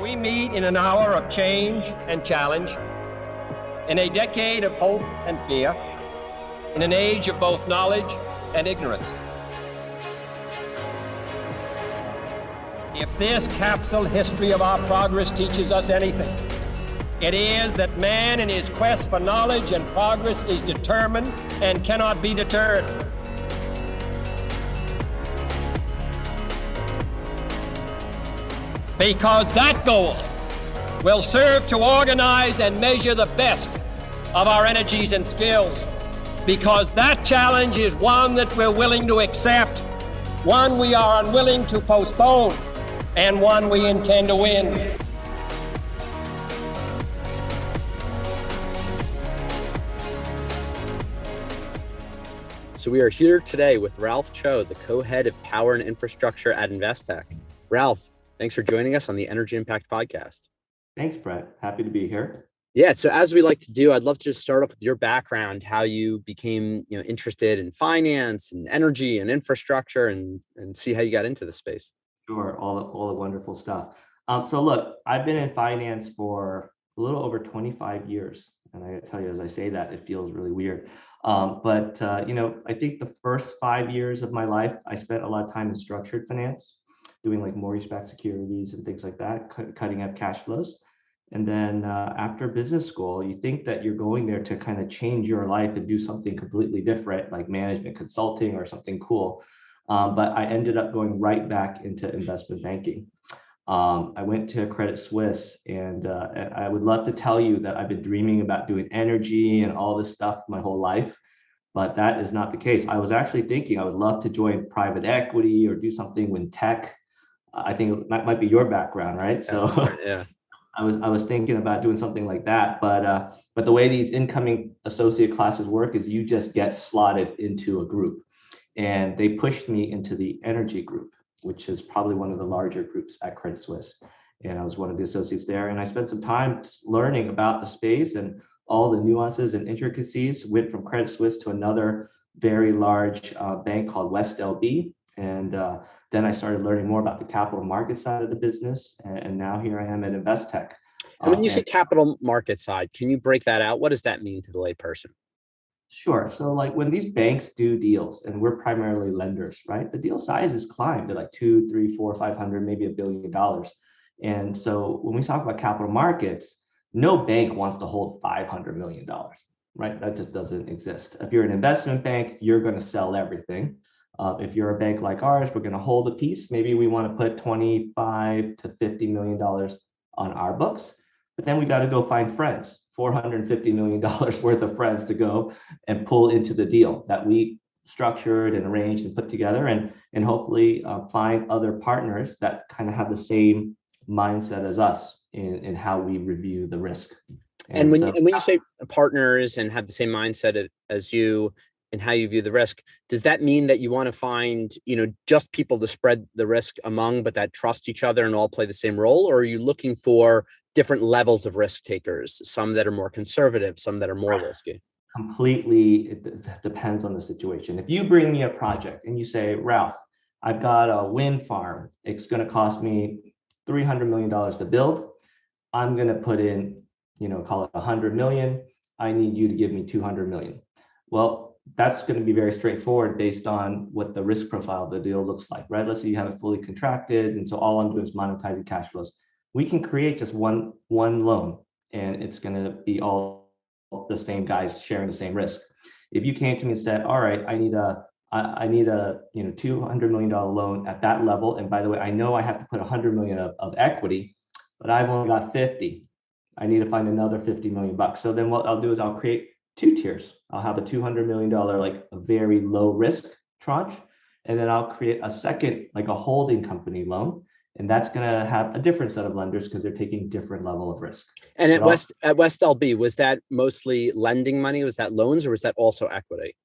We meet in an hour of change and challenge, in a decade of hope and fear, in an age of both knowledge and ignorance. If this capsule history of our progress teaches us anything, it is that man in his quest for knowledge and progress is determined and cannot be deterred. Because that goal will serve to organize and measure the best of our energies and skills. Because that challenge is one that we're willing to accept, one we are unwilling to postpone, and one we intend to win. So we are here today with Ralph Cho, the co-head of Power and Infrastructure at Investec. Ralph, thanks for joining us on the Energy Impact Podcast. Thanks, Brett. Happy to be here. Yeah, so as we like to do, I'd love to just start off with your background, how you became interested in finance and energy and infrastructure and see how you got into the space. Sure, all the wonderful stuff. So look, I've been in finance for a little over 25 years. And I tell you, as I say that, it feels really weird. But I think the first 5 years of my life, I spent a lot of time in structured finance, doing like mortgage-backed securities and things like that, cutting up cash flows. And then after business school, you think that you're going there to kind of change your life and do something completely different, like management consulting or something cool. But I ended up going right back into investment banking. I went to Credit Suisse, and I would love to tell you that I've been dreaming about doing energy and all this stuff my whole life, but that is not the case. I was actually thinking I would love to join private equity or do something with tech. I think that might be your background, right? Yeah. I was thinking about doing something like that, but the way these incoming associate classes work is you just get slotted into a group, and they pushed me into the energy group, which is probably one of the larger groups at Credit Suisse. And I was one of the associates there. And I spent some time learning about the space and all the nuances and intricacies. Went from Credit Suisse to another very large bank called WestLB. And then I started learning more about the capital market side of the business. And now here I am at Investec. And when you say capital market side, can you break that out? What does that mean to the layperson? Sure. So like when these banks do deals, and we're primarily lenders, right? The deal sizes climb to like 2, 3, 4, 500, maybe $1 billion. And so when we talk about capital markets, no bank wants to hold $500 million, right? That just doesn't exist. If you're an investment bank, you're going to sell everything. If you're a bank like ours, we're going to hold a piece. Maybe we want to put $25 to $50 million on our books, but then we got to go find friends. $450 million worth of friends to go and pull into the deal that we structured and arranged and put together, and hopefully find other partners that kind of have the same mindset as us in how we review the risk. And when you say partners and have the same mindset as you and how you view the risk, does that mean that you want to find, just people to spread the risk among, but that trust each other and all play the same role? Or are you looking for different levels of risk takers, some that are more conservative, some that are more risky? Completely, it depends on the situation. If you bring me a project and you say, Ralph, I've got a wind farm, it's going to cost me $300 million to build. I'm going to put in, call it 100 million. I need you to give me 200 million. Well, that's going to be very straightforward based on what the risk profile of the deal looks like, right? Let's say you have it fully contracted, and so all I'm doing is monetizing cash flows. We can create just one loan, and it's going to be all the same guys sharing the same risk. If you came to me and said, all right, I need a $200 million loan at that level, and by the way, I know I have to put 100 million of equity, but I've only got 50. I need to find another 50 million bucks. So then what I'll do is I'll create two tiers. I'll have a $200 million, like a very low risk tranche, and then I'll create a second, like a holding company loan. And that's going to have a different set of lenders because they're taking different level of risk. And at WestLB, was that mostly lending money? Was that loans, or was that also equity?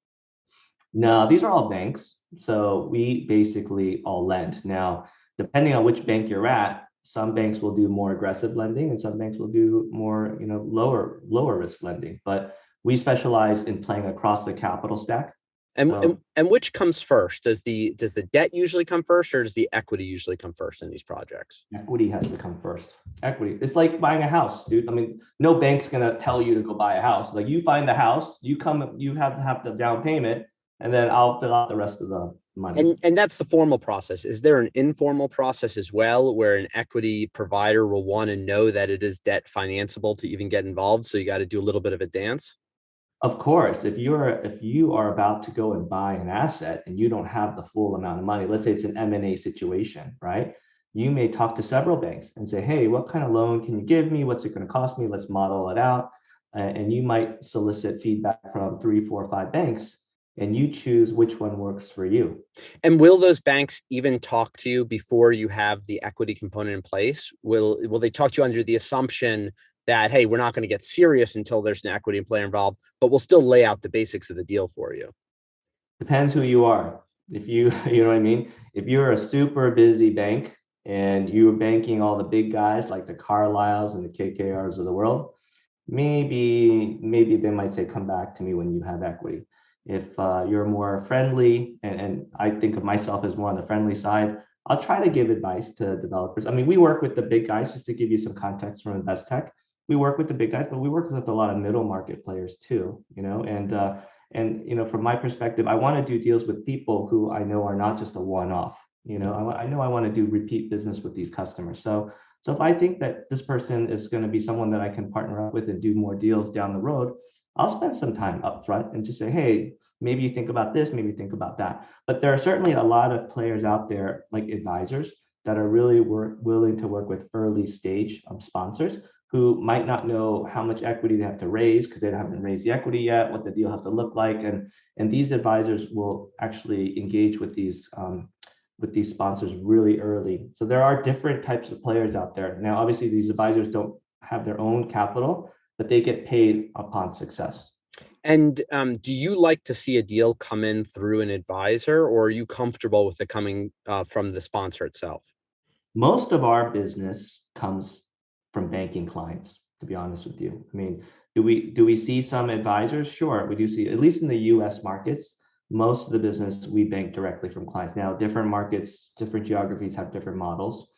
No, these are all banks. So we basically all lend. Now, depending on which bank you're at, some banks will do more aggressive lending and some banks will do more, lower risk lending. But we specialize in playing across the capital stack. And, So and and which comes first? Does the debt usually come first, or does the equity usually come first in these projects? equity has to come first. Equity. It's like buying a house, dude. I mean, no bank's gonna tell you to go buy a house. Like you find the house, you have the down payment, and then I'll fill out the rest of the money. And that's the formal process. Is there an informal process as well, where an equity provider will want to know that it is debt financeable to even get involved? So you got to do a little bit of a dance. Of course, if you are about to go and buy an asset and you don't have the full amount of money, let's say it's an M&A situation, right? You may talk to several banks and say, hey, what kind of loan can you give me? What's it going to cost me? Let's model it out. And you might solicit feedback from 3, 4, 5 banks, and you choose which one works for you. And will those banks even talk to you before you have the equity component in place? Will they talk to you under the assumption that, hey, we're not going to get serious until there's an equity player involved, but we'll still lay out the basics of the deal for you? Depends who you are. If you, you know what I mean? If you're a super busy bank and you're banking all the big guys like the Carlyles and the KKRs of the world, maybe they might say, come back to me when you have equity. If you're more friendly, and I think of myself as more on the friendly side, I'll try to give advice to developers. I mean, we work with the big guys, just to give you some context from Investec. We work with the big guys, but we work with a lot of middle market players too, and from my perspective, I want to do deals with people who I know are not just a one-off. I know I want to do repeat business with these customers. So if I think that this person is going to be someone that I can partner up with and do more deals down the road, I'll spend some time up front and just say, hey, maybe you think about this, maybe think about that. But there are certainly a lot of players out there, like advisors, that are really willing to work with early stage sponsors who might not know how much equity they have to raise because they haven't raised the equity yet, what the deal has to look like. And these advisors will actually engage with these sponsors really early. So there are different types of players out there. Now, obviously, these advisors don't have their own capital, but they get paid upon success. And do you like to see a deal come in through an advisor, or are you comfortable with it coming from the sponsor itself? Most of our business comes from banking clients, to be honest with you. I mean, do we see some advisors? Sure, we do see, at least in the US markets, most of the business we bank directly from clients. Now, different markets, different geographies have different models.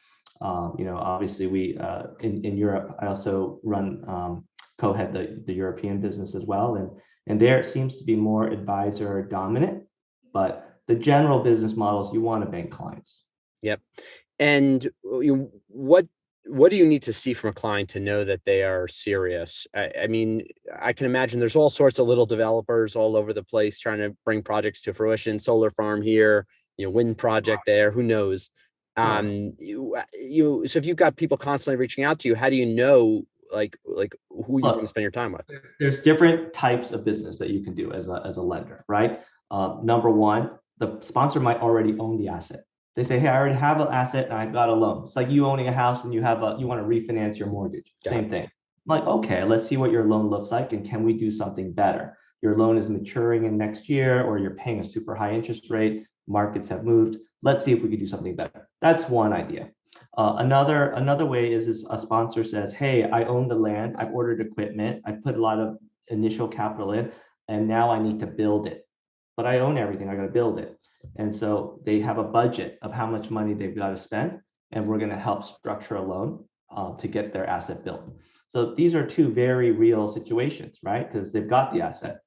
Obviously we in Europe, I also run co-head the European business as well, and there it seems to be more advisor dominant, but the general business models, you want to bank clients. Yep. And what do you need to see from a client to know that they are serious? I mean, I can imagine there's all sorts of little developers all over the place trying to bring projects to fruition. Solar farm here, wind project there. Who knows? Sure. So if you've got people constantly reaching out to you, how do you know like who you want to spend your time with? There's different types of business that you can do as a lender, right? Number one, the sponsor might already own the asset. They say, hey, I already have an asset and I've got a loan. It's like you owning a house and you want to refinance your mortgage. Same thing. I'm like, okay, let's see what your loan looks like and can we do something better? Your loan is maturing in next year, or you're paying a super high interest rate. Markets have moved. Let's see if we can do something better. That's one idea. Another way is a sponsor says, hey, I own the land, I've ordered equipment, I put a lot of initial capital in, and now I need to build it. But I own everything, I got to build it. And so they have a budget of how much money they've got to spend, and we're going to help structure a loan to get their asset built. So these are two very real situations, right? Because they've got the asset.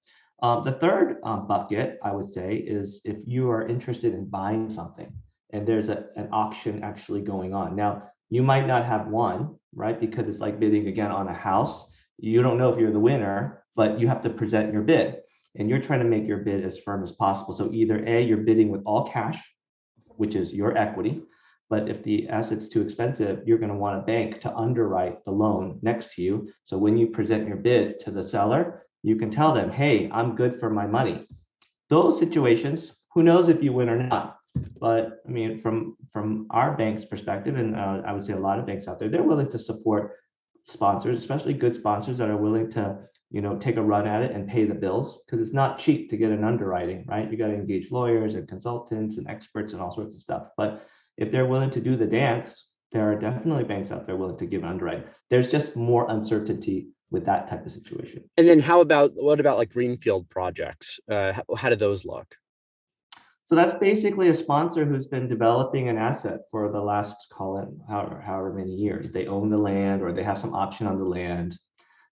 The third bucket, I would say, is if you are interested in buying something and there's an auction actually going on. Now, you might not have won, right? Because it's like bidding again on a house. You don't know if you're the winner, but you have to present your bid. And you're trying to make your bid as firm as possible. So either A, you're bidding with all cash, which is your equity, but if the asset's too expensive, you're going to want a bank to underwrite the loan next to you. So when you present your bid to the seller, you can tell them, hey, I'm good for my money. Those situations, who knows if you win or not? But I mean, from our bank's perspective, and I would say a lot of banks out there, they're willing to support sponsors, especially good sponsors that are willing to take a run at it and pay the bills, because it's not cheap to get an underwriting, right? You got to engage lawyers and consultants and experts and all sorts of stuff. But if they're willing to do the dance, there are definitely banks out there willing to give underwriting. There's just more uncertainty with that type of situation. And then what about like greenfield projects? How do those look? So that's basically a sponsor who's been developing an asset for the last, call it however many years. They own the land or they have some option on the land.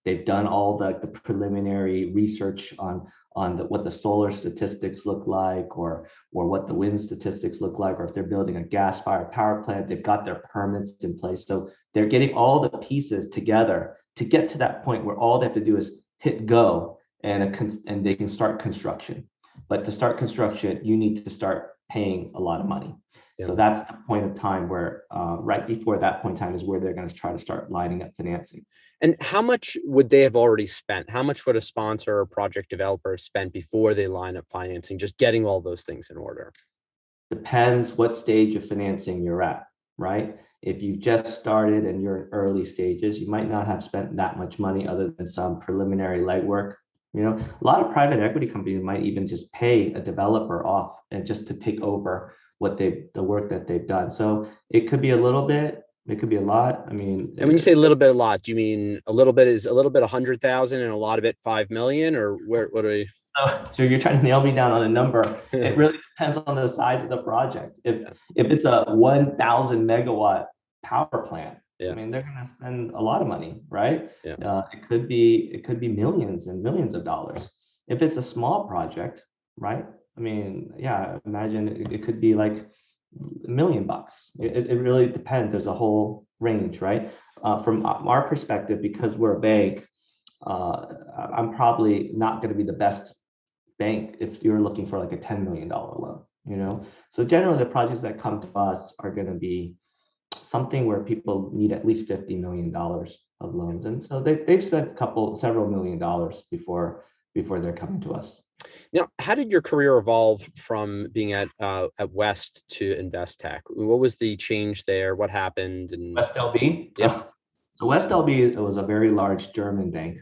They've done all the preliminary research on what the solar statistics look like, or what the wind statistics look like, or if they're building a gas-fired power plant, they've got their permits in place. So they're getting all the pieces together to get to that point where all they have to do is hit go and they can start construction. But to start construction, you need to start paying a lot of money. Yeah. So that's the point of time where right before that point in time is where they're going to try to start lining up financing. And how much would they have already spent? How much would a sponsor or project developer have spent before they line up financing, just getting all those things in order? Depends what stage of financing you're at, right? If you've just started and you're in early stages, you might not have spent that much money other than some preliminary legwork. You know, a lot of private equity companies might even just pay a developer off and just to take over the work that they've done. So it could be a little bit, it could be a lot. I mean, and when you say a little bit, a lot, do you mean a little bit is a little bit 100,000 and a lot of it 5 million, or what are we? So you're trying to nail me down on a number. It really depends on the size of the project. If it's a 1,000 megawatt power plant, I mean, they're going to spend a lot of money, right? It could be millions and millions of dollars. If it's a small project, right? I mean, yeah, imagine it could be like $1 million. It really depends. There's a whole range, right? From our perspective, because we're a bank, I'm probably not going to be the best bank if you're looking for like a $10 million loan, you know? So generally the projects that come to us are going to be something where people need at least $50 million of loans. And so they've spent several $1 million before they're coming to us. Now, how did your career evolve from being at West to Investec? What was the change there? What happened? And WestLB? Yeah. So WestLB, it was a very large German bank.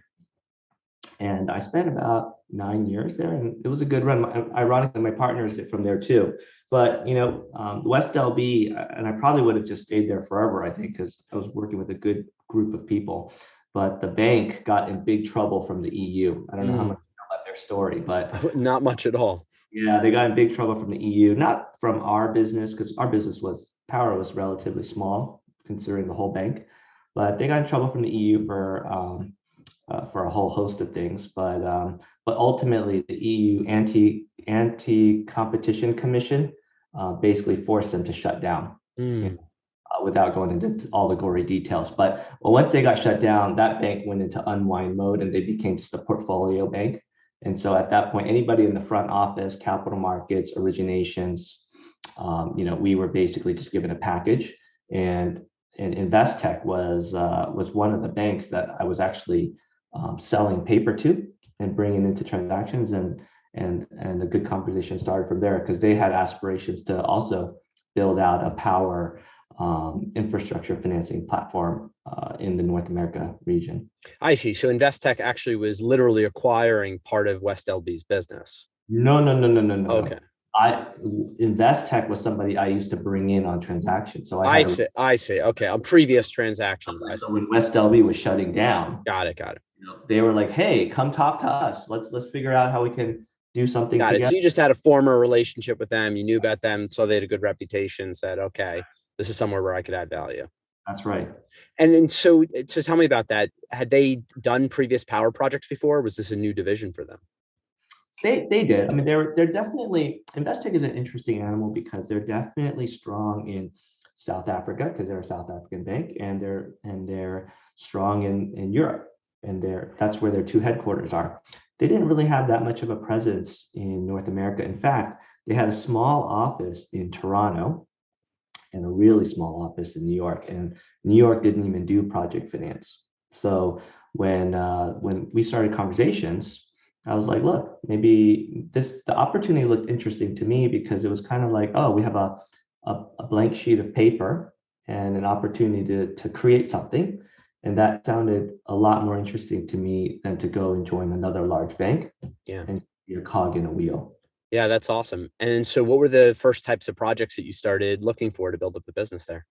And I spent about 9 years there, and it was a good run. Ironically, my partners are from there too. But you know, WestLB, and I probably would have just stayed there forever, I think, because I was working with a good group of people. But the bank got in big trouble from the EU. I don't know how much you know about their story, but not much at all. Yeah, they got in big trouble from the EU, not from our business, because our business power was relatively small considering the whole bank, but they got in trouble from the EU for a whole host of things. But ultimately, the EU anti-competition commission basically forced them to shut down, without going into all the gory details. But once they got shut down, that bank went into unwind mode and they became just a portfolio bank. And so at that point, anybody in the front office, capital markets, originations, you know, we were basically just given a package. And Investec was one of the banks that I was actually selling paper to and bringing into transactions, and a good conversation started from there, because they had aspirations to also build out a power infrastructure financing platform in the North America region. I see. So Investec actually was literally acquiring part of WestLB's business. No. Okay. Investec was somebody I used to bring in on transactions. So I see. Okay, on previous transactions. So when WestLB was shutting down, got it. You know, they were like, "Hey, come talk to us. Let's figure out how we can do something Got together." it. So you just had a former relationship with them. You knew about them, saw they had a good reputation. Said, "Okay, this is somewhere where I could add value." That's right. And then, so tell me about that. Had they done previous power projects before? Or was this a new division for them? They did. I mean, they're definitely, Investec is an interesting animal because they're definitely strong in South Africa because they're a South African bank, and they're strong in Europe, and that's where their two headquarters are. They didn't really have that much of a presence in North America. In fact, they had a small office in Toronto and a really small office in New York, and New York didn't even do project finance. So when we started conversations, I was like, look, maybe the opportunity looked interesting to me because it was kind of like, oh, we have a blank sheet of paper and an opportunity to create something. And that sounded a lot more interesting to me than to go and join another large bank and be a cog in a wheel. Yeah, that's awesome. And so what were the first types of projects that you started looking for to build up the business there?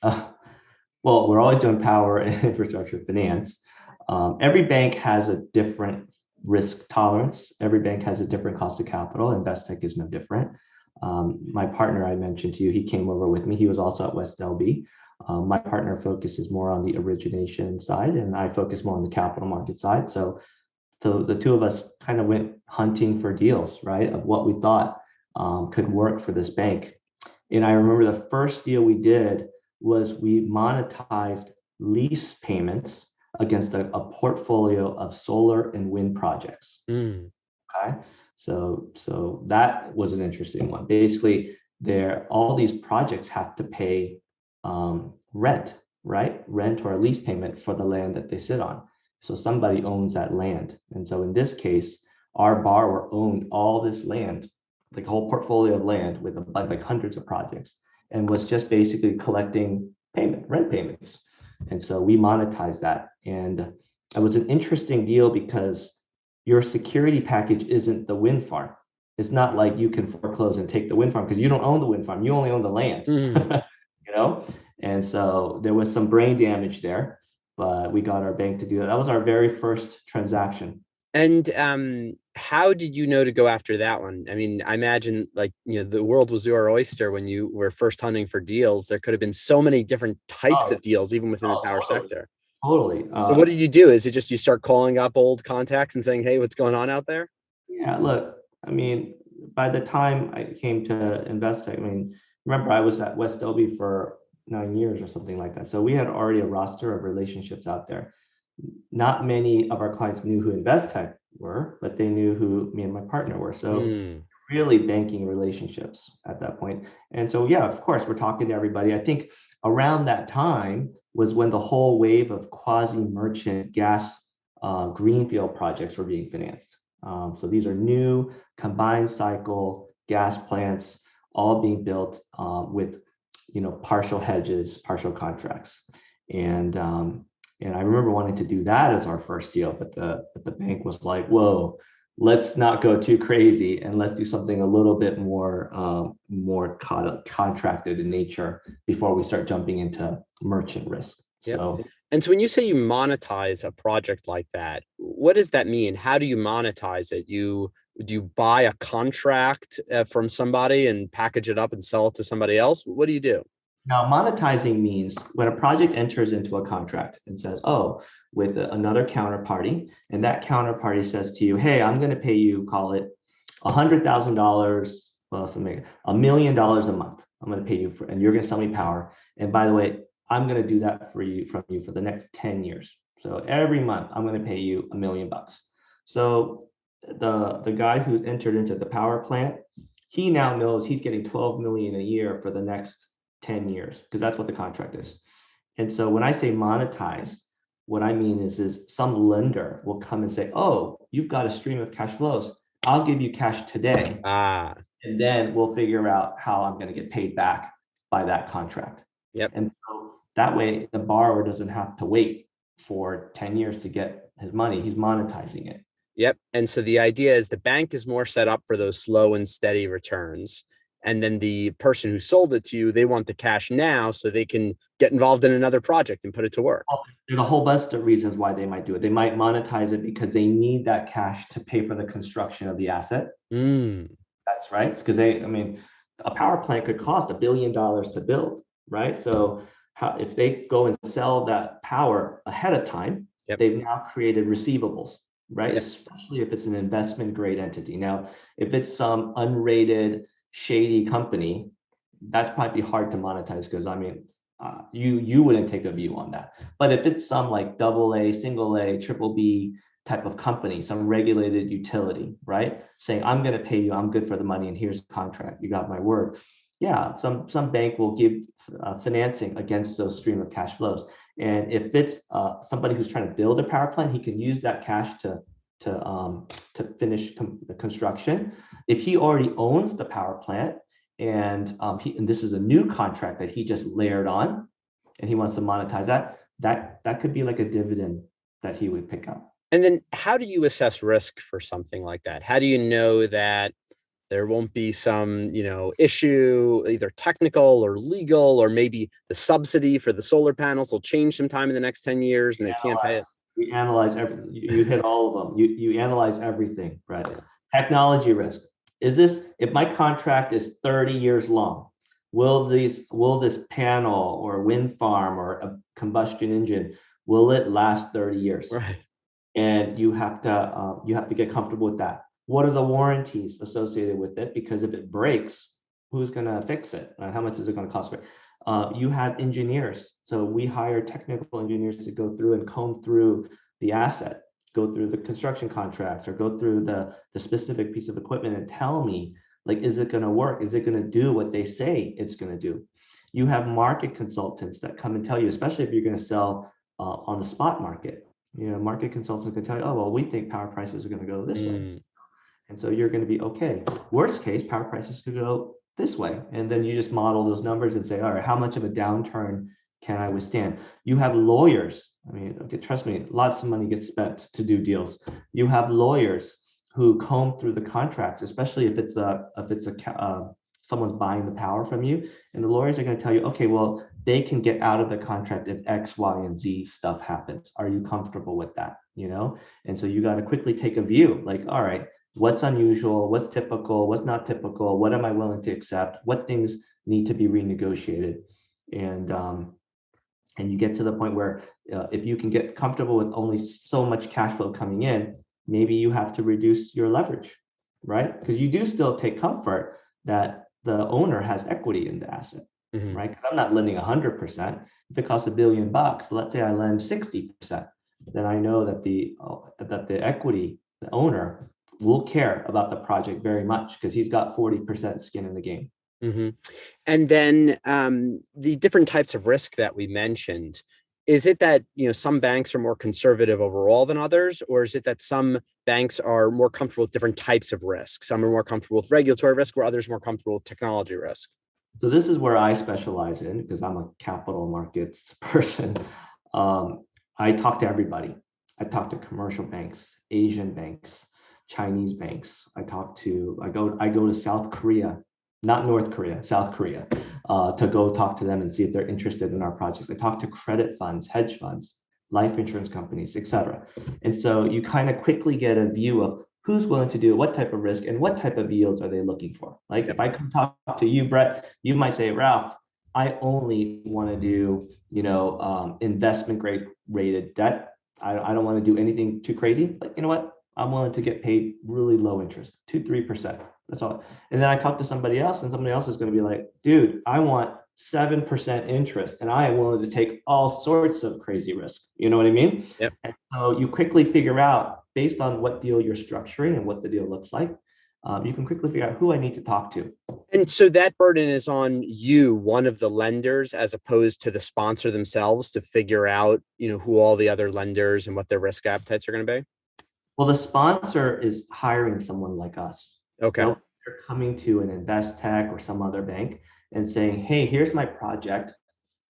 Well, we're always doing power and infrastructure finance. Every bank has a different risk tolerance. Every bank has a different cost of capital. Investec is no different. My partner I mentioned to you, he came over with me. He was also at WestLB. My partner focuses more on the origination side, and I focus more on the capital market side. So the two of us kind of went hunting for deals, right, of what we thought could work for this bank. And I remember the first deal we did was we monetized lease payments against a portfolio of solar and wind projects. Okay, so that was an interesting one. Basically, all these projects have to pay rent, right? Rent or a lease payment for the land that they sit on. So somebody owns that land. And so in this case, our borrower owned all this land, like a whole portfolio of land with like hundreds of projects, and was just basically collecting rent payments. And so we monetized that. And it was an interesting deal because your security package isn't the wind farm. It's not like you can foreclose and take the wind farm because you don't own the wind farm. You only own the land, you know? And so there was some brain damage there, but we got our bank to do that. That was our very first transaction. And how did you know to go after that one? I mean, I imagine like, the world was your oyster when you were first hunting for deals. There could have been so many different types of deals, even within the power sector. Totally. So what did you do? Is it just you start calling up old contacts and saying, hey, what's going on out there? Yeah, look, I mean, by the time I came to Investec, I mean, remember I was at WestLB for 9 years or something like that. So we had already a roster of relationships out there. Not many of our clients knew who Investec were, but they knew who me and my partner were. So really banking relationships at that point. And so, yeah, of course, we're talking to everybody. I think around that time was when the whole wave of quasi-merchant gas greenfield projects were being financed. So these are new combined cycle gas plants, all being built with, partial hedges, partial contracts. And I remember wanting to do that as our first deal, but the bank was like, whoa, let's not go too crazy and let's do something a little bit more contracted in nature before we start jumping into merchant risk. Yep. So, and so when you say you monetize a project like that, what does that mean? How do you monetize it? Do you buy a contract from somebody and package it up and sell it to somebody else? What do you do? now, monetizing means when a project enters into a contract and says, oh, with another counterparty, and that counterparty says to you, hey, I'm going to pay you, call it $100,000, well, something, $1 million a month. I'm going to pay you for, and you're going to sell me power. And by the way, I'm going to do that from you for the next 10 years. So every month, I'm going to pay you $1 million. So the guy who entered into the power plant, he now knows he's getting 12 million a year for the next 10 years, because that's what the contract is. And so when I say monetize, what I mean is some lender will come and say, oh, you've got a stream of cash flows. I'll give you cash today. And then we'll figure out how I'm going to get paid back by that contract. Yep. And so that way the borrower doesn't have to wait for 10 years to get his money. He's monetizing it. Yep. And so the idea is the bank is more set up for those slow and steady returns. And then the person who sold it to you, they want the cash now so they can get involved in another project and put it to work. There's a whole bunch of reasons why they might do it. They might monetize it because they need that cash to pay for the construction of the asset. That's right. Because a power plant could cost $1 billion to build, right? So if they go and sell that power ahead of time, they've now created receivables, right? Especially if it's an investment grade entity. Now, if it's some unrated, shady company, that's probably hard to monetize because you wouldn't take a view on that. But if it's some like AA, single A, triple B type of company, some regulated utility, right? Saying, I'm going to pay you, I'm good for the money, and here's the contract, you got my word. Yeah, some bank will give financing against those stream of cash flows. And if it's somebody who's trying to build a power plant, he can use that cash to finish the construction. If he already owns the power plant and this is a new contract that he just layered on and he wants to monetize that could be like a dividend that he would pick up. And then how do you assess risk for something like that? How do you know that there won't be some, issue, either technical or legal, or maybe the subsidy for the solar panels will change sometime in the next 10 years and they can't pay it? We analyze everything. You hit all of them. You analyze everything, right? Technology risk. If my contract is 30 years long, will this panel or wind farm or a combustion engine, will it last 30 years? Right. And you have to get comfortable with that. What are the warranties associated with it? Because if it breaks, who's going to fix it? How much is it going to cost? You have engineers. So we hire technical engineers to go through and comb through the asset, go through the construction contracts, or go through the specific piece of equipment and tell me, like, is it going to work? Is it going to do what they say it's going to do? You have market consultants that come and tell you, especially if you're going to sell on the spot market. Market consultants can tell you, oh, well, we think power prices are going to go this way. And so you're going to be, okay, worst case, power prices could go this way. And then you just model those numbers and say, all right, how much of a downturn can I withstand? You have lawyers. I mean, okay, trust me, lots of money gets spent to do deals. You have lawyers who comb through the contracts, especially if it's someone's buying the power from you. And the lawyers are going to tell you, okay, well, they can get out of the contract if X, Y, and Z stuff happens. Are you comfortable with that? And so you got to quickly take a view, like, all right, what's unusual, what's typical, what's not typical, what am I willing to accept, what things need to be renegotiated. And you get to the point where if you can get comfortable with only so much cash flow coming in, maybe you have to reduce your leverage, right? Because you do still take comfort that the owner has equity in the asset, right? Because I'm not lending 100%. If it costs $1 billion, let's say I lend 60%, then I know that the equity, the owner, will care about the project very much because he's got 40% skin in the game. And then the different types of risk that we mentioned, is it that some banks are more conservative overall than others, or is it that some banks are more comfortable with different types of risk? Some are more comfortable with regulatory risk, where others are more comfortable with technology risk. So this is where I specialize in, because I'm a capital markets person. I talk to everybody. I talk to commercial banks, Asian banks, Chinese banks. I go to South Korea, not North Korea, South Korea, to go talk to them and see if they're interested in our projects. I talk to credit funds, hedge funds, life insurance companies, etc. And so you kind of quickly get a view of who's willing to do what type of risk and what type of yields are they looking for. Like if I come talk to you, Brett, you might say, Ralph, I only want to do, investment grade rated debt. I don't want to do anything too crazy. But you know what? I'm willing to get paid really low interest, 2-3%. That's all. And then I talk to somebody else, and somebody else is going to be like, dude, I want 7% interest, and I am willing to take all sorts of crazy risk. You know what I mean? Yep. And so you quickly figure out, based on what deal you're structuring and what the deal looks like, you can quickly figure out who I need to talk to. And so that burden is on you, one of the lenders, as opposed to the sponsor themselves, to figure out, who all the other lenders and what their risk appetites are going to be. Well, the sponsor is hiring someone like us. Okay. They're coming to an Investec or some other bank and saying, hey, here's my project.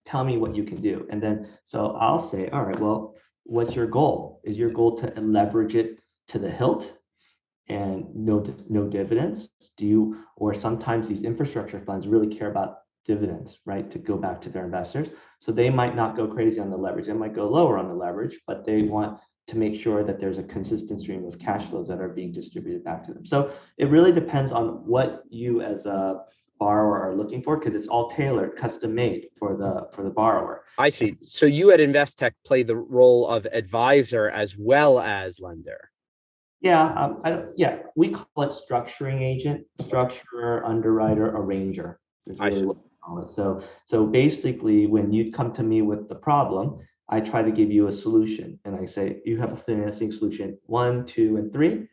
Tell me what you can do. And then, so I'll say, all right, well, what's your goal? Is your goal to leverage it to the hilt and no dividends? Or sometimes these infrastructure funds really care about dividends, right? To go back to their investors. So they might not go crazy on the leverage. They might go lower on the leverage, but they want to make sure that there's a consistent stream of cash flows that are being distributed back to them. So it really depends on what you as a borrower are looking for, because it's all tailored, custom made for the borrower. I see. So you at Investec play the role of advisor as well as lender. Yeah, we call it structuring agent, structurer, underwriter, arranger. Is really what we call it. So basically, when you come to me with the problem, I try to give you a solution, and I say, you have a financing solution 1, 2, and 3,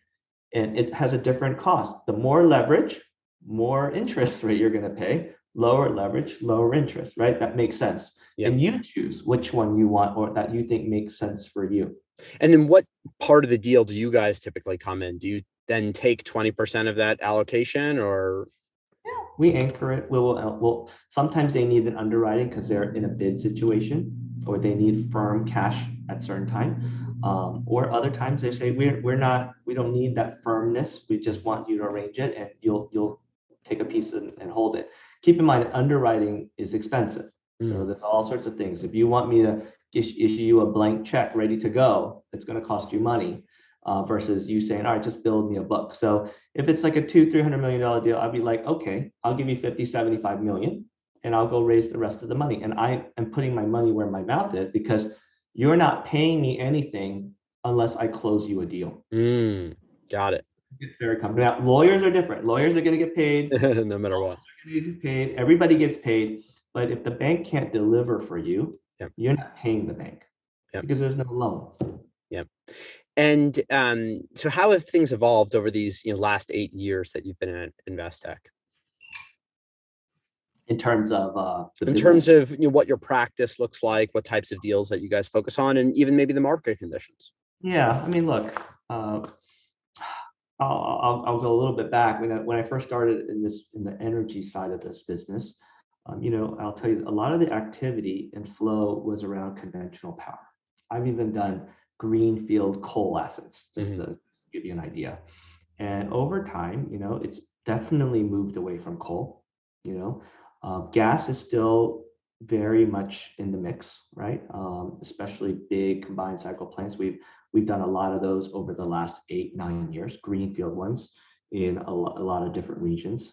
and it has a different cost. The more leverage, more interest rate you're going to pay. Lower leverage, lower interest, right? That makes sense. Yep. And you choose which one you want or that you think makes sense for you. And then what part of the deal do you guys typically come in? Do you then take 20% of that allocation, or? Yeah, we anchor it. We'll sometimes they need an underwriting because they're in a bid situation, or they need firm cash at certain time. Or other times they say we don't need that firmness. We just want you to arrange it, and you'll take a piece and hold it. Keep in mind, underwriting is expensive. So there's all sorts of things. If you want me to issue you a blank check ready to go. It's going to cost you money versus you saying, all right, just build me a book. So if it's like a $200-300 million deal, I'd be like, okay, I'll give you 50-75 million and I'll go raise the rest of the money. And I am putting my money where my mouth is because you're not paying me anything unless I close you a deal. Got it. It's very common. Now, lawyers are different. Lawyers are going to get paid. No matter what. Get paid. Everybody gets paid. But if the bank can't deliver for you, Yep. you're not paying the bank because there's no loan. Yep. And so how have things evolved over these last 8 years that you've been at Investec? In terms of what your practice looks like, what types of deals that you guys focus on, and even maybe the market conditions. Yeah, I mean, look, I'll go a little bit back. When I first started in the energy side of this business, I'll tell you a lot of the activity and flow was around conventional power. I've even done greenfield coal assets, just to give you an idea. And over time, it's definitely moved away from coal. Gas is still very much in the mix, right? Especially big combined cycle plants. We've done a lot of those over the last 8-9 years, greenfield ones in a lot of different regions.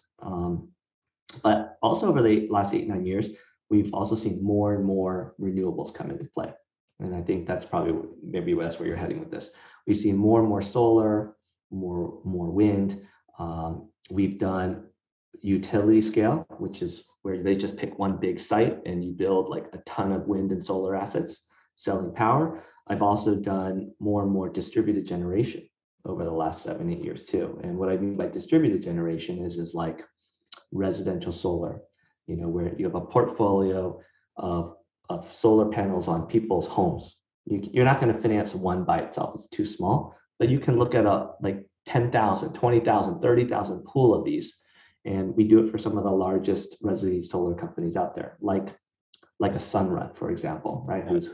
But also over the last 8-9 years, we've also seen more and more renewables come into play. And I think that's maybe that's where you're heading with this. We've seen more and more solar, more wind. We've done utility scale, which is where they just pick one big site and you build like a ton of wind and solar assets selling power. I've also done more and more distributed generation over the last 7-8 years too. And what I mean by distributed generation is like residential solar, where you have a portfolio of solar panels on people's homes. You're not going to finance one by itself. It's too small, but you can look at like 10,000, 20,000, 30,000 pool of these. And we do it for some of the largest residential solar companies out there, like a Sunrun, for example, right? Who's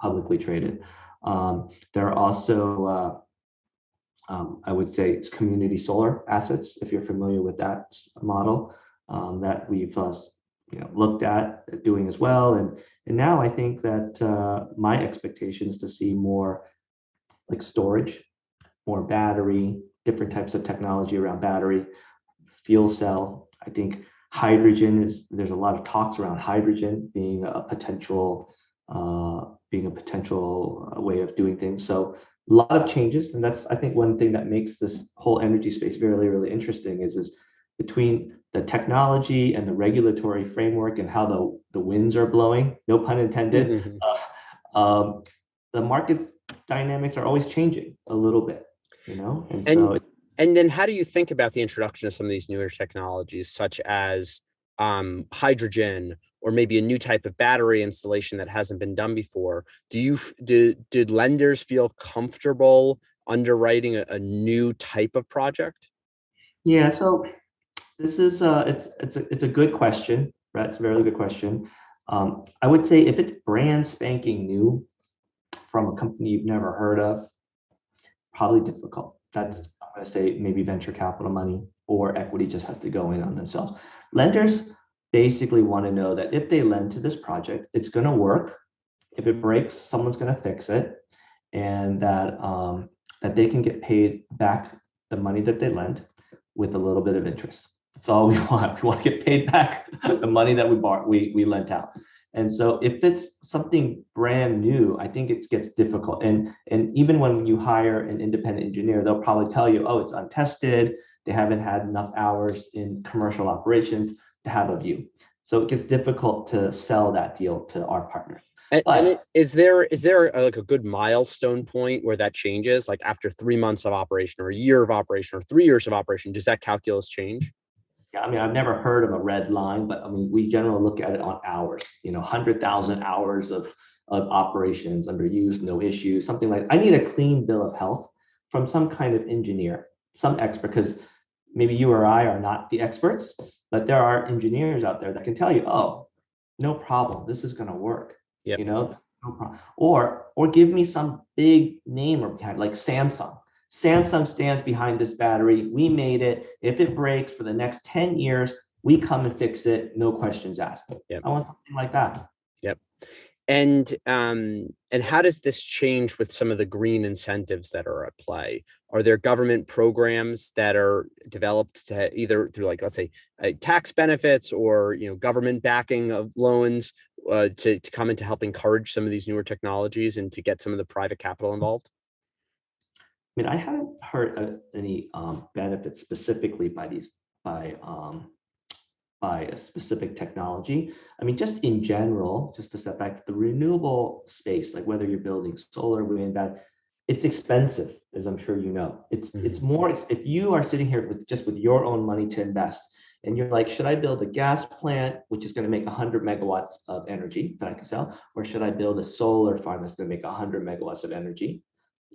publicly traded. There are also, I would say, it's community solar assets, if you're familiar with that model, that we've looked at doing as well. And now I think that my expectation is to see more like storage, more battery, different types of technology around battery, fuel cell. I think hydrogen there's a lot of talks around hydrogen being a potential way of doing things. So a lot of changes. And that's, I think, one thing that makes this whole energy space really, really interesting is between the technology and the regulatory framework and how the winds are blowing, no pun intended, the market's dynamics are always changing a little bit, And then how do you think about the introduction of some of these newer technologies, such as hydrogen, or maybe a new type of battery installation that hasn't been done before? Did lenders feel comfortable underwriting a new type of project? Yeah, so this is it's a good question, right? It's a very good question. I would say if it's brand spanking new from a company you've never heard of, probably difficult. That's, I'm going to say, maybe venture capital money or equity just has to go in on themselves. Lenders basically want to know that if they lend to this project, it's going to work. If it breaks, someone's going to fix it, and that they can get paid back the money that they lend with a little bit of interest. That's all we want. We want to get paid back the money that we lent out. And so if it's something brand new, I think it gets difficult. And even when you hire an independent engineer, they'll probably tell you, oh, it's untested. They haven't had enough hours in commercial operations to have a view. So it gets difficult to sell that deal to our partners. Is there like a good milestone point where that changes? Like after 3 months of operation, or a year of operation, or 3 years of operation, does that calculus change? Yeah, I mean, I've never heard of a red line, but I mean, we generally look at it on hours, 100,000 hours of operations under use, no issues, something like that. I need a clean bill of health from some kind of engineer, some expert, because maybe you or I are not the experts, but there are engineers out there that can tell you, oh, no problem, this is going to work. Yep. No problem. Or give me some big name or behind, like Samsung. Samsung stands behind this battery. We made it. If it breaks for the next 10 years, we come and fix it. No questions asked. Yep. I want something like that. Yep. And how does this change with some of the green incentives that are at play? Are there government programs that are developed to either through, like, let's say, tax benefits or, government backing of loans to come in to help encourage some of these newer technologies and to get some of the private capital involved? I mean, I haven't heard any benefits specifically by by a specific technology. I mean, just in general, just to step back, the renewable space, like whether you're building solar, wind, that it's expensive, as I'm sure you know. It's more if you are sitting here with your own money to invest, and you're like, should I build a gas plant which is going to make 100 megawatts of energy that I can sell, or should I build a solar farm that's going to make 100 megawatts of energy?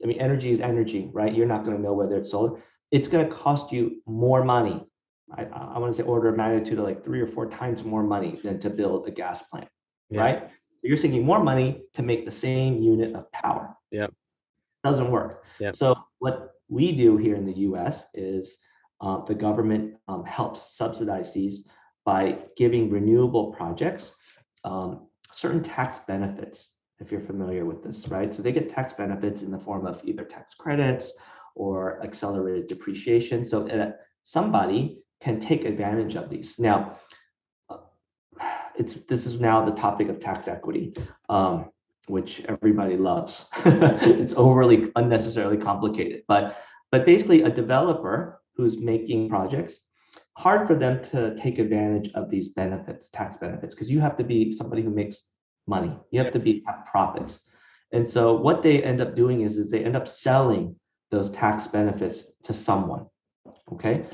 I mean, energy is energy, right? You're not going to know whether it's solar. It's going to cost you more money. I want to say order of magnitude of like 3 or 4 times more money than to build a gas plant, Yeah. right? You're thinking more money to make the same unit of power. Yep. Doesn't work. Yep. So what we do here in the US is the government helps subsidize these by giving renewable projects certain tax benefits, if you're familiar with this, right? So they get tax benefits in the form of either tax credits or accelerated depreciation. So somebody can take advantage of these. Now, this is now the topic of tax equity, which everybody loves. It's overly unnecessarily complicated, but basically a developer who's making projects, hard for them to take advantage of these benefits, tax benefits, because you have to be somebody who makes money. You have to have profits. And so what they end up doing is they end up selling those tax benefits to someone. Okay.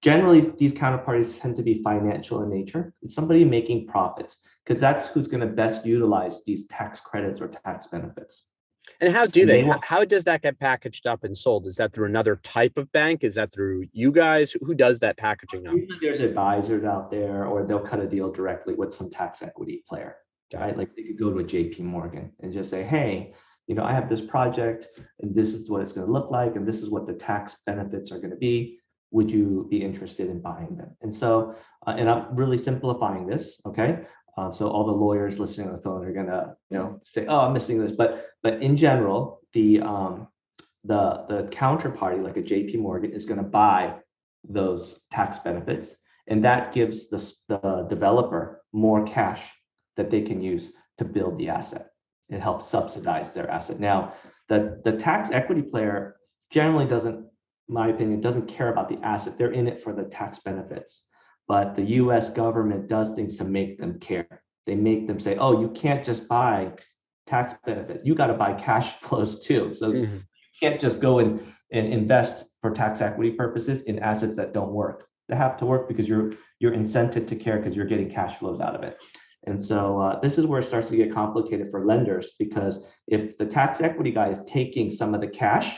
Generally, these counterparties tend to be financial in nature. It's somebody making profits because that's who's going to best utilize these tax credits or tax benefits. And how do they? How does that get packaged up and sold? Is that through another type of bank? Is that through you guys? Who does that packaging up? Usually there's advisors out there, or they'll cut a deal directly with some tax equity player, right? Like they could go to a JP Morgan and just say, hey, I have this project and this is what it's going to look like, and this is what the tax benefits are going to be. Would you be interested in buying them? And so, and I'm really simplifying this, okay? So all the lawyers listening on the phone are gonna, say, "Oh, I'm missing this," but in general, the counterparty, like a JP Morgan, is going to buy those tax benefits, and that gives the developer more cash that they can use to build the asset. It helps subsidize their asset. Now, the tax equity player generally doesn't, in my opinion, doesn't care about the asset. They're in it for the tax benefits. But the US government does things to make them care. They make them say, oh, you can't just buy tax benefits. You got to buy cash flows too. So you can't just go and invest for tax equity purposes in assets that don't work. They have to work because you're incented to care because you're getting cash flows out of it. And so this is where it starts to get complicated for lenders, because if the tax equity guy is taking some of the cash,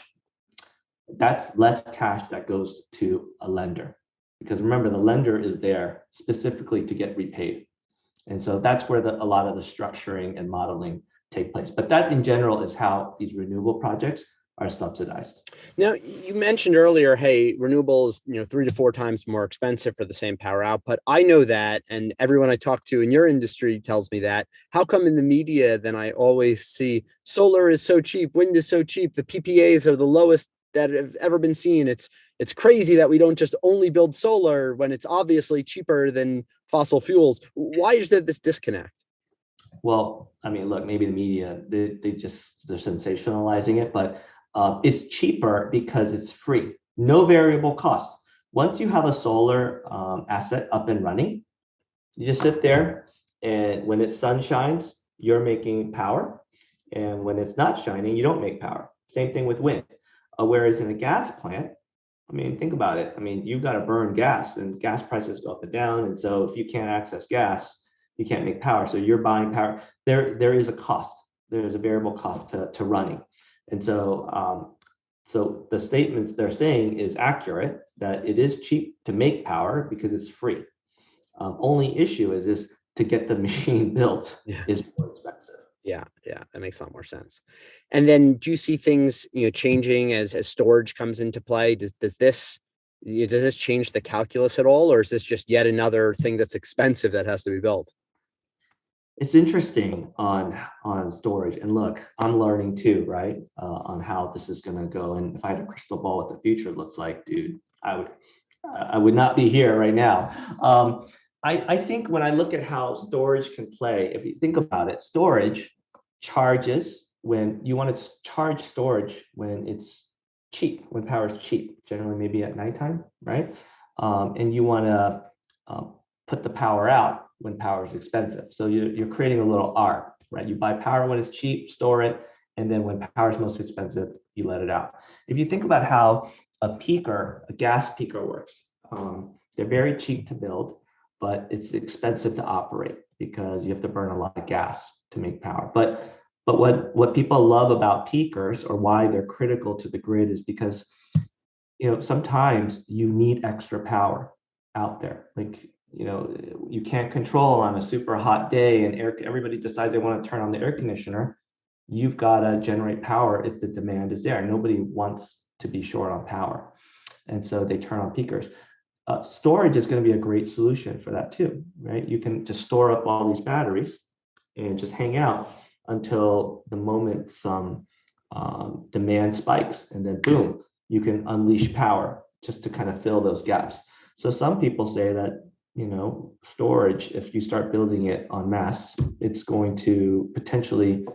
that's less cash that goes to a lender. Because remember, the lender is there specifically to get repaid. And so that's where a lot of the structuring and modeling take place. But that in general is how these renewable projects are subsidized. Now, you mentioned earlier, hey, renewables, 3 to 4 times more expensive for the same power output. I know that, and everyone I talk to in your industry tells me that. How come in the media then I always see solar is so cheap, wind is so cheap, the PPAs are the lowest that have ever been seen? It's crazy that we don't just only build solar when it's obviously cheaper than fossil fuels. Why is there this disconnect? Well, I mean, look, maybe the media, they're sensationalizing it, but it's cheaper because it's free, no variable cost. Once you have a solar asset up and running, you just sit there, and when it's sun shines, you're making power. And when it's not shining, you don't make power. Same thing with wind. Whereas in a gas plant, I mean, think about it. I mean, you've got to burn gas, and gas prices go up and down. And so if you can't access gas, you can't make power. So you're buying power. There is a cost. There's a variable cost to running. And so so the statements they're saying is accurate, that it is cheap to make power because it's free. Only issue is to get the machine built is more expensive. Yeah, that makes a lot more sense. And then do you see things, changing as storage comes into play? Does this change the calculus at all, or is this just yet another thing that's expensive that has to be built? It's interesting on storage, and look, I'm learning too, right? On how this is going to go. And if I had a crystal ball, what the future looks like, dude, I would not be here right now. I think when I look at how storage can play, if you think about it, storage charges when you want to charge storage when it's cheap, when power is cheap, generally maybe at nighttime, right? And you want to put the power out when power is expensive. So you're creating a little arc, right? You buy power when it's cheap, store it, and then when power is most expensive, you let it out. If you think about how a peaker, a gas peaker works, they're very cheap to build, but it's expensive to operate because you have to burn a lot of gas to make power. But what people love about peakers, or why they're critical to the grid, is because sometimes you need extra power out there. Like you can't control on a super hot day and everybody decides they want to turn on the air conditioner. You've got to generate power if the demand is there. Nobody wants to be short on power, and so they turn on peakers. Storage is going to be a great solution for that too, right? You can just store up all these batteries and just hang out until the moment some demand spikes, and then boom, you can unleash power just to kind of fill those gaps. So some people say that storage, if you start building it en masse, it's going to potentially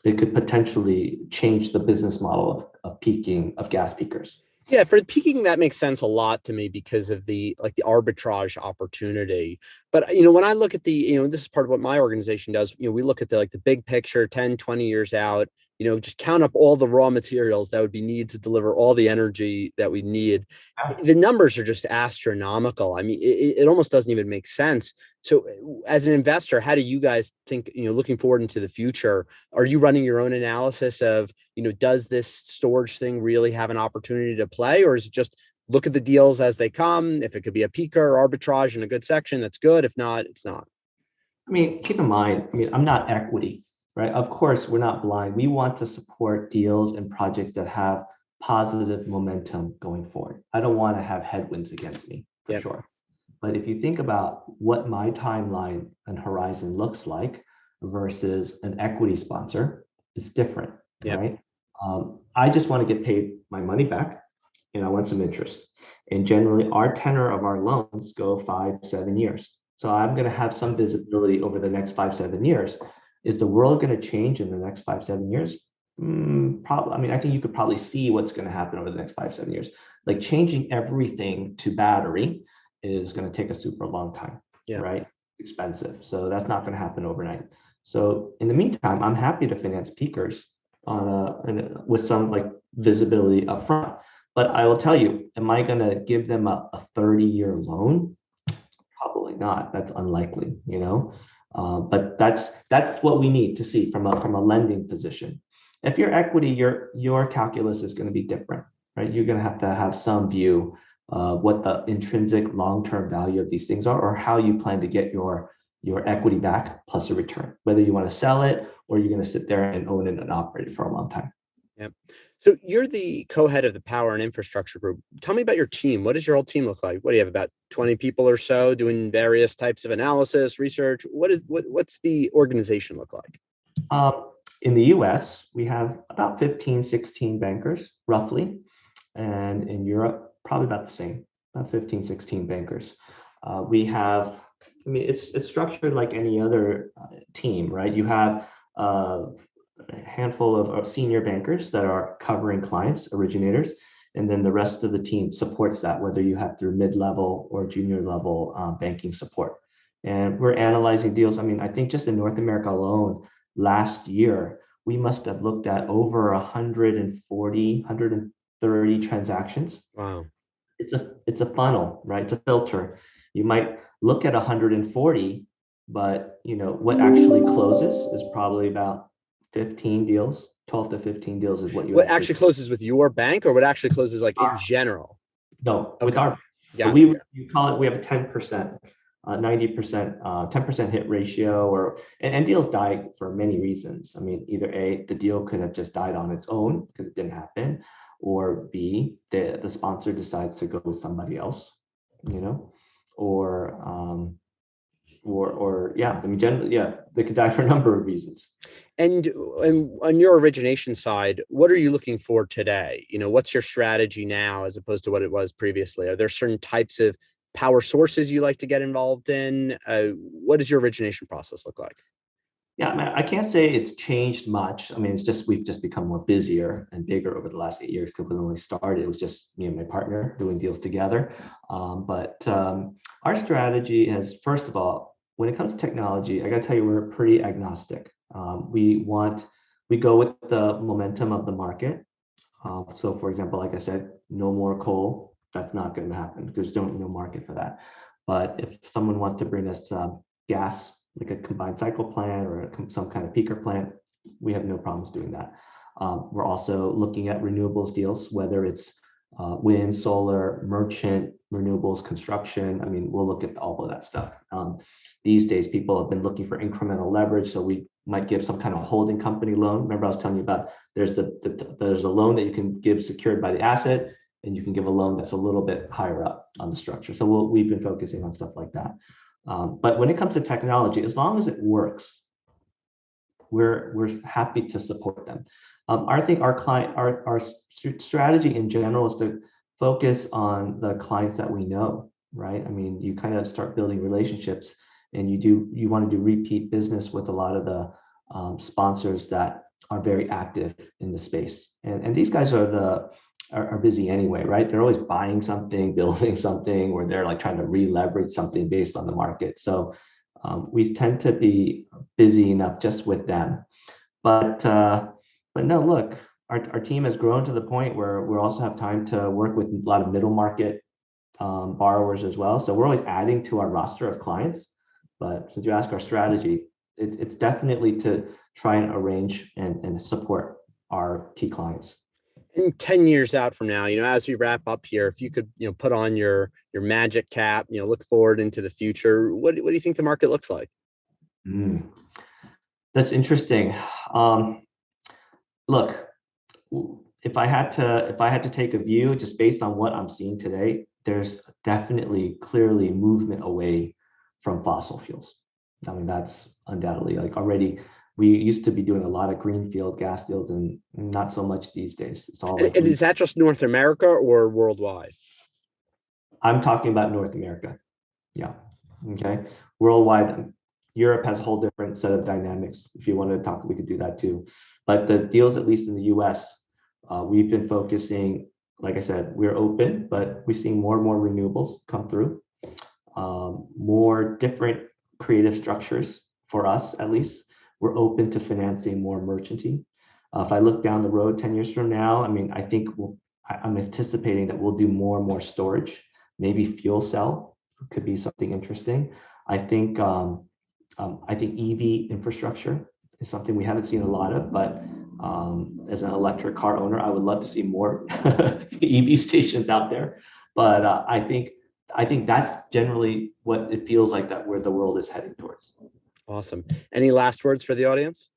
it could potentially change the business model of peaking, of gas peakers. Yeah, for peaking, that makes sense a lot to me because of the arbitrage opportunity. But when I look at this is part of what my organization does. We look at the big picture, 10, 20 years out. Just count up all the raw materials that would be needed to deliver all the energy that we need. The numbers are just astronomical. I mean, it almost doesn't even make sense. So as an investor, how do you guys think, looking forward into the future, are you running your own analysis of, does this storage thing really have an opportunity to play? Or is it just look at the deals as they come? If it could be a peaker or arbitrage in a good section, that's good. If not, it's not. I mean, keep in mind, I'm not equity, right? Of course, we're not blind. We want to support deals and projects that have positive momentum going forward. I don't want to have headwinds against me, for sure. But if you think about what my timeline and horizon looks like versus an equity sponsor, it's different, right? I just want to get paid my money back, and I want some interest. And generally, our tenor of our loans go 5-7 years. So I'm going to have some visibility over the next 5-7 years. Is the world going to change in the next 5-7 years? Probably. I mean, I think you could probably see what's going to happen over the next 5-7 years. Like changing everything to battery is going to take a super long time, right? Expensive. So that's not going to happen overnight. So in the meantime, I'm happy to finance peakers with some visibility up front. But I will tell you, am I going to give them a 30-year loan? Probably not. That's unlikely, but that's what we need to see from a lending position. If you're equity, your calculus is going to be different, right? You're going to have some view what the intrinsic long-term value of these things are, or how you plan to get your equity back plus a return, whether you want to sell it or you're going to sit there and own it and operate it for a long time. Yep. So you're the co-head of the power and infrastructure group. Tell me about your team. What does your whole team look like? What do you have, about 20 people or so doing various types of analysis, research? What's the organization look like? In the US, we have about 15, 16 bankers, roughly. And in Europe, probably about the same, about 15, 16 bankers. We have, it's structured like any other team, right? You have a handful of senior bankers that are covering clients, originators, and then the rest of the team supports that, whether you have through mid-level or junior level banking support. And we're analyzing deals. I think just in North America alone, last year, we must have looked at over 140, 130 transactions. Wow. It's a funnel, right? It's a filter. You might look at 140, but what actually closes is probably about 15 deals. 12 to 15 deals is what actually closes with your bank, or what actually closes in general? No, okay. With our, yeah. You call it, we have a 10%, 90%, 10% hit ratio, and deals die for many reasons. Either A, the deal could have just died on its own because it didn't happen, or B, the sponsor decides to go with somebody else, or or yeah, I mean, generally, yeah, they could die for a number of reasons. And on your origination side, what are you looking for today? What's your strategy now as opposed to what it was previously? Are there certain types of power sources you like to get involved in? What does your origination process look like? Yeah, I mean, I can't say it's changed much. I mean, it's just we've just become more busier and bigger over the last 8 years. Because when we started, it was just me and my partner doing deals together. But our strategy has, first of all, when it comes to technology, I got to tell you, we're pretty agnostic. We go with the momentum of the market. So, for example, like I said, no more coal. That's not going to happen because there's no market for that. But if someone wants to bring us gas, like a combined cycle plant or some kind of peaker plant, we have no problems doing that. We're also looking at renewables deals, whether it's wind, solar, merchant, renewables, construction. I mean, we'll look at all of that stuff. These days, people have been looking for incremental leverage, so we might give some kind of holding company loan. Remember, I was telling you about there's a loan that you can give secured by the asset, and you can give a loan that's a little bit higher up on the structure. So we've been focusing on stuff like that. But when it comes to technology, as long as it works, we're happy to support them. I think our strategy in general is to focus on the clients that we know, right? I mean, you kind of start building relationships, and you want to do repeat business with a lot of the sponsors that are very active in the space. And these guys are busy anyway, right? They're always buying something, building something, or they're like trying to re-leverage something based on the market. So we tend to be busy enough just with them. But no, look, our team has grown to the point where we also have time to work with a lot of middle market borrowers as well. So we're always adding to our roster of clients. But since you ask our strategy, it's definitely to try and arrange and support our key clients. In 10 years out from now, as we wrap up here, if you could, put on your magic cap, look forward into the future, what do you think the market looks like? That's interesting. Look, if I had to take a view just based on what I'm seeing today, there's definitely clearly movement away from fossil fuels. I mean, that's undoubtedly, like, already we used to be doing a lot of greenfield gas deals, and not so much these days. It's all like, and is that just North America or worldwide? I'm talking about North America. Yeah. Okay. Worldwide, Europe has a whole different set of dynamics. If you want to talk, we could do that too. But the deals, at least in the US, we've been focusing, like I said, we're open, but we're seeing more and more renewables come through, more different creative structures for us, at least. We're open to financing more merchanting. If I look down the road 10 years from now, I mean, I think I'm anticipating that we'll do more and more storage, maybe fuel cell could be something interesting. I think EV infrastructure is something we haven't seen a lot of, but as an electric car owner, I would love to see more EV stations out there. But I think that's generally what it feels like, that where the world is heading towards. Awesome. Any last words for the audience?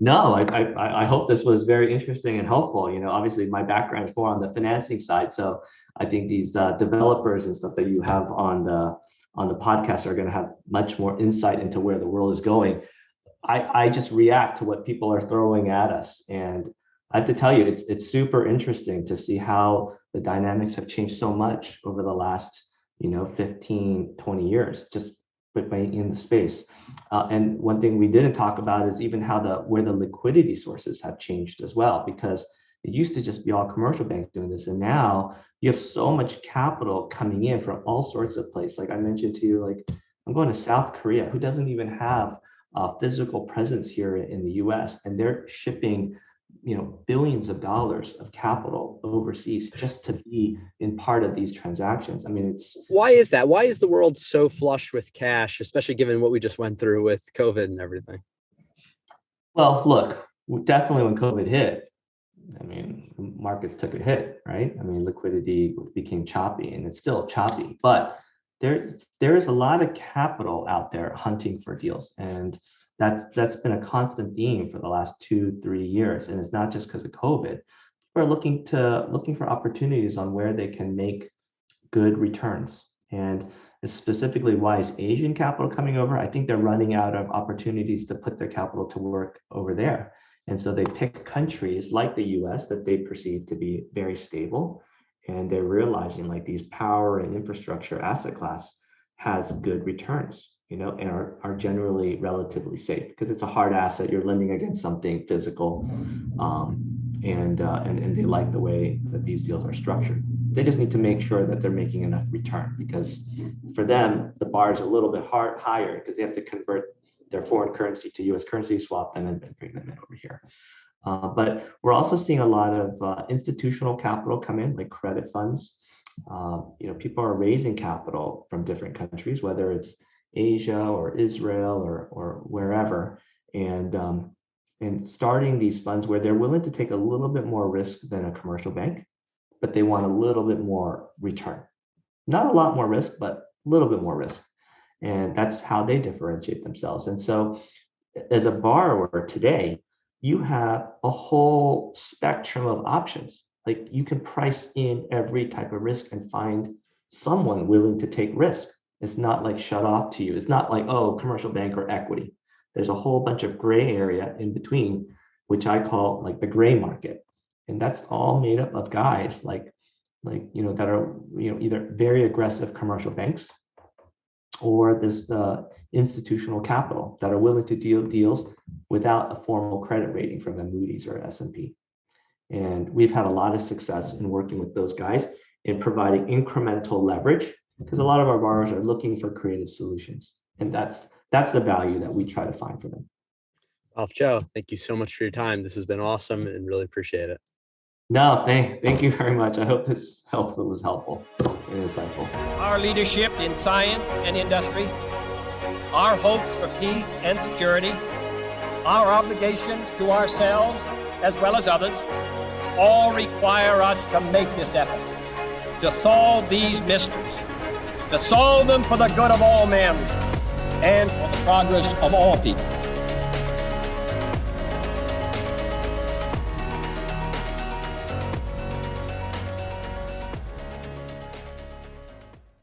No, I hope this was very interesting and helpful. Obviously my background is more on the financing side, so I think these developers and stuff that you have on the podcast are going to have much more insight into where the world is going. I just react to what people are throwing at us, and I have to tell you, it's super interesting to see how the dynamics have changed so much over the last 15, 20 years, just in the space. And one thing we didn't talk about is even how where the liquidity sources have changed as well, because it used to just be all commercial banks doing this, and now you have so much capital coming in from all sorts of places. Like I mentioned to you, like I'm going to South Korea, who doesn't even have a physical presence here in the US, and they're shipping billions of dollars of capital overseas just to be in part of these transactions. I mean, why is that? Why is the world so flush with cash, especially given what we just went through with COVID and everything? Well, look, definitely when COVID hit, I mean, markets took a hit, right? I mean, liquidity became choppy, and it's still choppy, but there is a lot of capital out there hunting for deals, and that's been a constant theme for the last 2-3 years. And it's not just because of COVID. We're looking for opportunities on where they can make good returns. And Specifically, why is Asian capital coming over? I think they're running out of opportunities to put their capital to work over there. And so they pick countries like the US that they perceive to be very stable. And they're realizing like these power and infrastructure asset class has good returns, and are generally relatively safe because it's a hard asset. You're lending against something physical. And they like the way that these deals are structured. They just need to make sure that they're making enough return, because for them, the bar is a little bit higher because they have to convert their foreign currency to US currency, swap them, and bring them in over here. But we're also seeing a lot of institutional capital come in, like credit funds. People are raising capital from different countries, whether it's Asia or Israel or wherever, and starting these funds where they're willing to take a little bit more risk than a commercial bank, but they want a little bit more return. Not a lot more risk, but a little bit more risk. And that's how they differentiate themselves. And so as a borrower today, you have a whole spectrum of options. Like you can price in every type of risk and find someone willing to take risk. It's not like shut off to you. It's not like, oh, commercial bank or equity. There's a whole bunch of gray area in between, which I call like the gray market. And that's all made up of guys like that are either very aggressive commercial banks or this institutional capital that are willing to deal deals without a formal credit rating from a Moody's or S&P. And we've had a lot of success in working with those guys in providing incremental leverage, because a lot of our borrowers are looking for creative solutions. And that's the value that we try to find for them. Well, Joe, thank you so much for your time. This has been awesome and really appreciate it. No, thank you very much. I hope this was helpful and insightful. Our leadership in science and industry, our hopes for peace and security, our obligations to ourselves as well as others, all require us to make this effort, to solve these mysteries, to solve them for the good of all men and for the progress of all people.